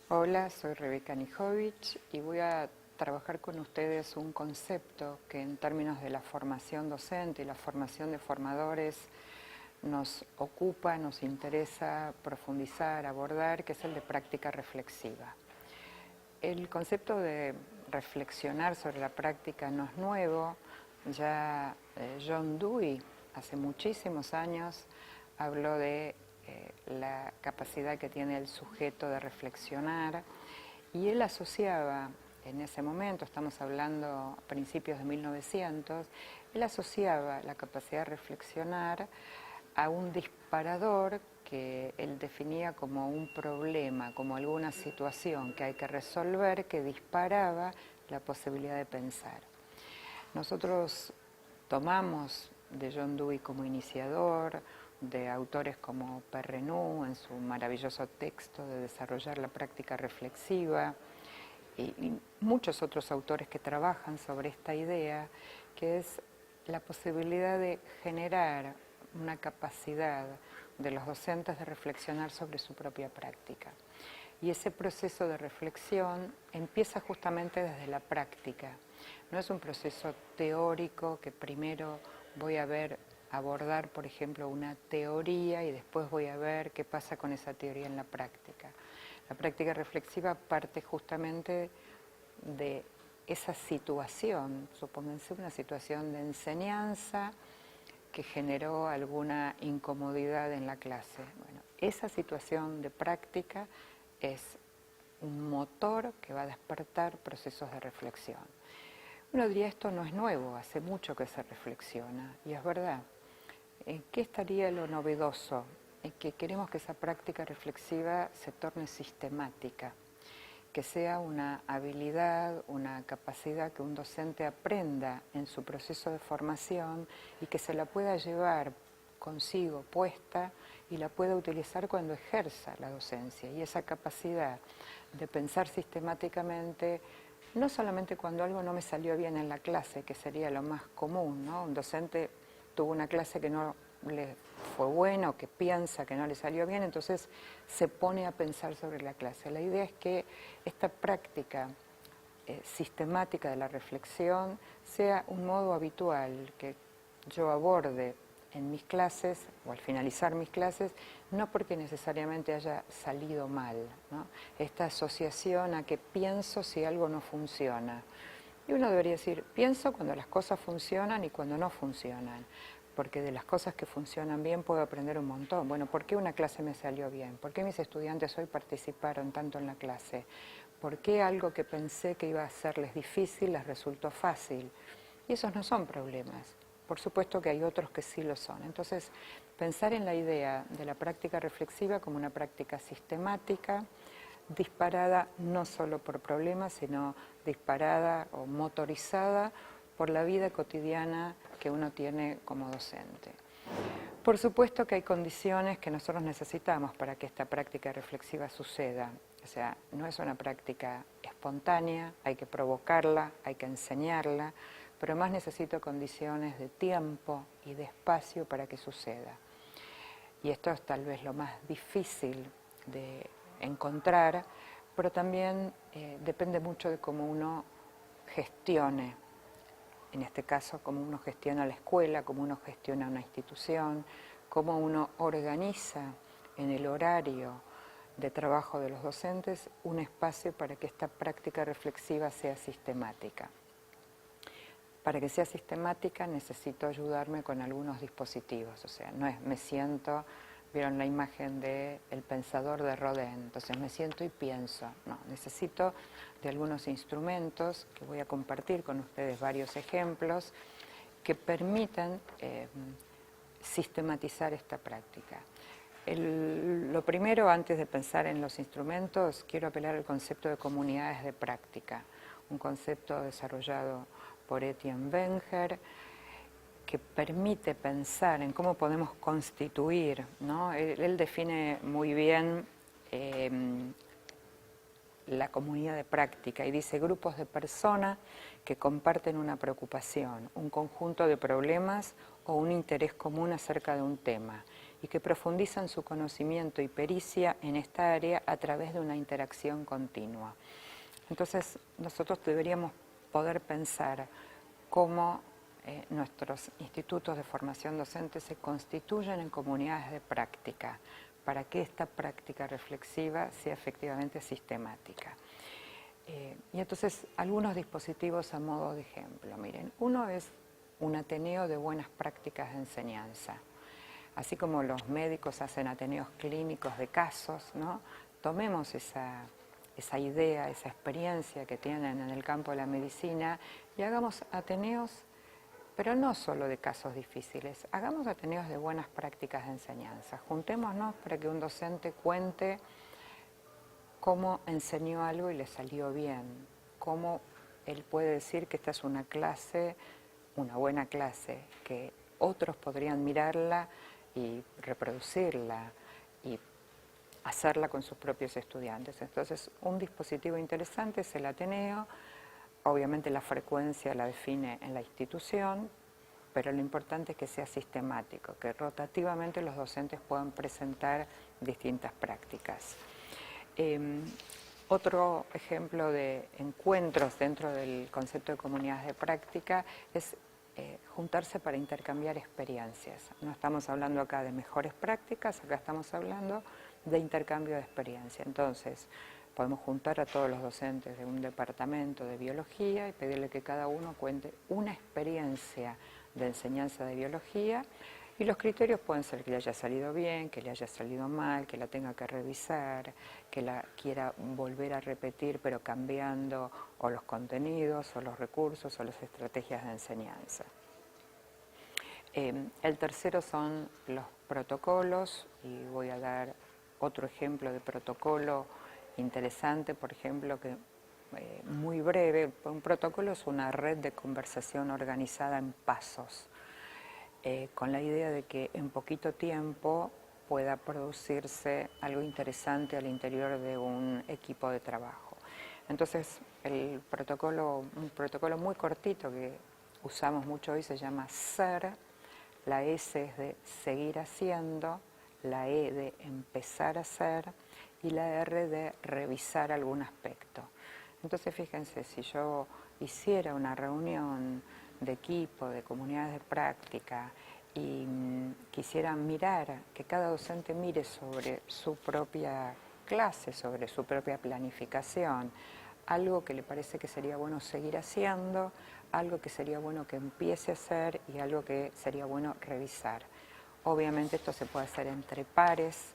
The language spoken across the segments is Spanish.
Hola, soy Rebeca Nijovic y voy a trabajar con ustedes un concepto que en términos de la formación docente y la formación de formadores nos ocupa, nos interesa profundizar, abordar, que es el de práctica reflexiva. El concepto de reflexionar sobre la práctica no es nuevo, ya John Dewey hace muchísimos años habló de la capacidad que tiene el sujeto de reflexionar y él asociaba en ese momento, estamos hablando a principios de 1900, él asociaba la capacidad de reflexionar a un disparador que él definía como un problema, como alguna situación que hay que resolver que disparaba la posibilidad de pensar. Nosotros tomamos de John Dewey como iniciador, de autores como Perrenou en su maravilloso texto de desarrollar la práctica reflexiva, y muchos otros autores que trabajan sobre esta idea, que es la posibilidad de generar una capacidad de los docentes de reflexionar sobre su propia práctica. Y ese proceso de reflexión empieza justamente desde la práctica. No es un proceso teórico que primero voy a abordar, por ejemplo, una teoría y después voy a ver qué pasa con esa teoría en la práctica. La práctica reflexiva parte justamente de esa situación, supónganse una situación de enseñanza que generó alguna incomodidad en la clase. Bueno, esa situación de práctica es un motor que va a despertar procesos de reflexión. Uno diría, esto no es nuevo, hace mucho que se reflexiona, y es verdad. ¿En qué estaría lo novedoso? En que queremos que esa práctica reflexiva se torne sistemática, que sea una habilidad, una capacidad que un docente aprenda en su proceso de formación y que se la pueda llevar consigo puesta y la pueda utilizar cuando ejerza la docencia. Y esa capacidad de pensar sistemáticamente, no solamente cuando algo no me salió bien en la clase, que sería lo más común, ¿no? Un docente tuvo una clase que no le fue buena o que piensa que no le salió bien, entonces se pone a pensar sobre la clase. La idea es que esta práctica sistemática de la reflexión sea un modo habitual que yo aborde en mis clases o al finalizar mis clases, no porque necesariamente haya salido mal, ¿no? Esta asociación a que pienso si algo no funciona. Y uno debería decir, pienso cuando las cosas funcionan y cuando no funcionan, porque de las cosas que funcionan bien puedo aprender un montón. Bueno, ¿por qué una clase me salió bien? ¿Por qué mis estudiantes hoy participaron tanto en la clase? ¿Por qué algo que pensé que iba a serles difícil les resultó fácil? Y esos no son problemas. Por supuesto que hay otros que sí lo son. Entonces, pensar en la idea de la práctica reflexiva como una práctica sistemática, disparada no solo por problemas, sino disparada o motorizada por la vida cotidiana que uno tiene como docente. Por supuesto que hay condiciones que nosotros necesitamos para que esta práctica reflexiva suceda. O sea, no es una práctica espontánea, hay que provocarla, hay que enseñarla, pero además necesito condiciones de tiempo y de espacio para que suceda. Y esto es tal vez lo más difícil de encontrar, pero también depende mucho de cómo uno gestione, en este caso, cómo uno gestiona la escuela, cómo uno gestiona una institución, cómo uno organiza en el horario de trabajo de los docentes un espacio para que esta práctica reflexiva sea sistemática. Para que sea sistemática necesito ayudarme con algunos dispositivos, o sea, no es me siento, vieron la imagen del pensador de Rodin, entonces me siento y pienso, no, necesito de algunos instrumentos que voy a compartir con ustedes varios ejemplos que permitan sistematizar esta práctica. Lo primero, antes de pensar en los instrumentos, quiero apelar al concepto de comunidades de práctica, un concepto desarrollado por Etienne Wenger, que permite pensar en cómo podemos constituir, ¿no? Él define muy bien la comunidad de práctica y dice grupos de personas que comparten una preocupación, un conjunto de problemas o un interés común acerca de un tema y que profundizan su conocimiento y pericia en esta área a través de una interacción continua. Entonces, nosotros deberíamos poder pensar cómo nuestros institutos de formación docente se constituyen en comunidades de práctica para que esta práctica reflexiva sea efectivamente sistemática. Y entonces, algunos dispositivos a modo de ejemplo. Miren, uno es un ateneo de buenas prácticas de enseñanza. Así como los médicos hacen ateneos clínicos de casos, ¿no? Tomemos esa idea, esa experiencia que tienen en el campo de la medicina y hagamos ateneos, pero no solo de casos difíciles, hagamos ateneos de buenas prácticas de enseñanza. Juntémonos para que un docente cuente cómo enseñó algo y le salió bien, cómo él puede decir que esta es una clase, una buena clase, que otros podrían mirarla y reproducirla y hacerla con sus propios estudiantes. Entonces, un dispositivo interesante es el Ateneo. Obviamente la frecuencia la define en la institución, pero lo importante es que sea sistemático, que rotativamente los docentes puedan presentar distintas prácticas. Otro ejemplo de encuentros dentro del concepto de comunidades de práctica es juntarse para intercambiar experiencias. No estamos hablando acá de mejores prácticas, acá estamos hablando de intercambio de experiencia. Entonces, podemos juntar a todos los docentes de un departamento de biología y pedirle que cada uno cuente una experiencia de enseñanza de biología, y los criterios pueden ser que le haya salido bien, que le haya salido mal, que la tenga que revisar, que la quiera volver a repetir pero cambiando o los contenidos o los recursos o las estrategias de enseñanza. El tercero son los protocolos, y voy a dar otro ejemplo de protocolo interesante, por ejemplo, que muy breve. Un protocolo es una red de conversación organizada en pasos, con la idea de que en poquito tiempo pueda producirse algo interesante al interior de un equipo de trabajo. Entonces, un protocolo muy cortito que usamos mucho hoy se llama SER. La S es de seguir haciendo, la E de empezar a hacer y la R de revisar algún aspecto. Entonces, fíjense, si yo hiciera una reunión de equipo, de comunidades de práctica, y quisiera mirar, que cada docente mire sobre su propia clase, sobre su propia planificación, algo que le parece que sería bueno seguir haciendo, algo que sería bueno que empiece a hacer y algo que sería bueno revisar. Obviamente esto se puede hacer entre pares,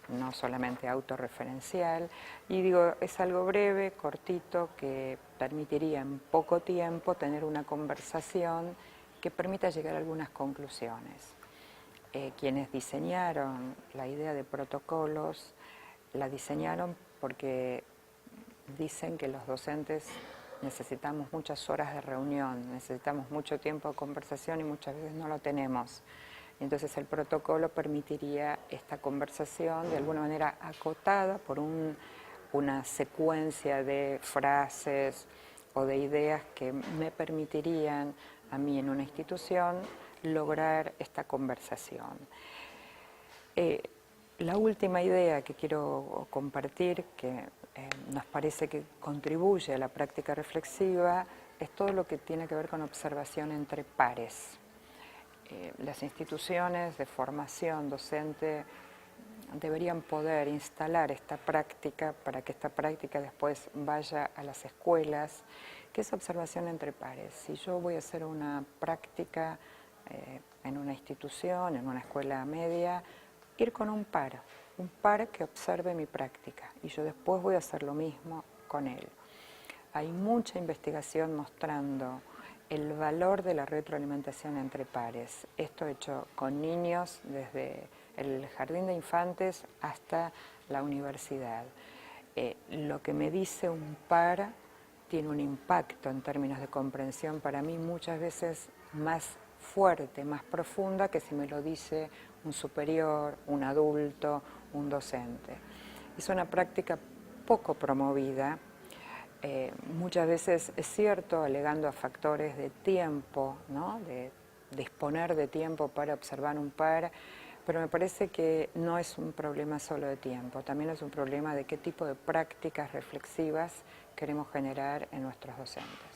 no solamente autorreferencial, y digo, es algo breve, cortito, que permitiría en poco tiempo tener una conversación que permita llegar a algunas conclusiones. Quienes diseñaron la idea de protocolos, la diseñaron porque dicen que los docentes necesitamos muchas horas de reunión, necesitamos mucho tiempo de conversación y muchas veces no lo tenemos. Entonces el protocolo permitiría esta conversación de alguna manera acotada por una secuencia de frases o de ideas que me permitirían a mí en una institución lograr esta conversación. La última idea que quiero compartir, que nos parece que contribuye a la práctica reflexiva, es todo lo que tiene que ver con observación entre pares. Las instituciones de formación docente deberían poder instalar esta práctica para que esta práctica después vaya a las escuelas, que es observación entre pares. Si yo voy a hacer una práctica en una institución, en una escuela media, ir con un par que observe mi práctica y yo después voy a hacer lo mismo con él. Hay mucha investigación mostrando el valor de la retroalimentación entre pares. Esto hecho con niños desde el jardín de infantes hasta la universidad. Lo que me dice un par tiene un impacto en términos de comprensión para mí muchas veces más fuerte, más profunda que si me lo dice un superior, un adulto, un docente. Es una práctica poco promovida. Muchas veces es cierto, alegando a factores de tiempo, ¿no? De disponer de tiempo para observar un par, pero me parece que no es un problema solo de tiempo, también es un problema de qué tipo de prácticas reflexivas queremos generar en nuestros docentes.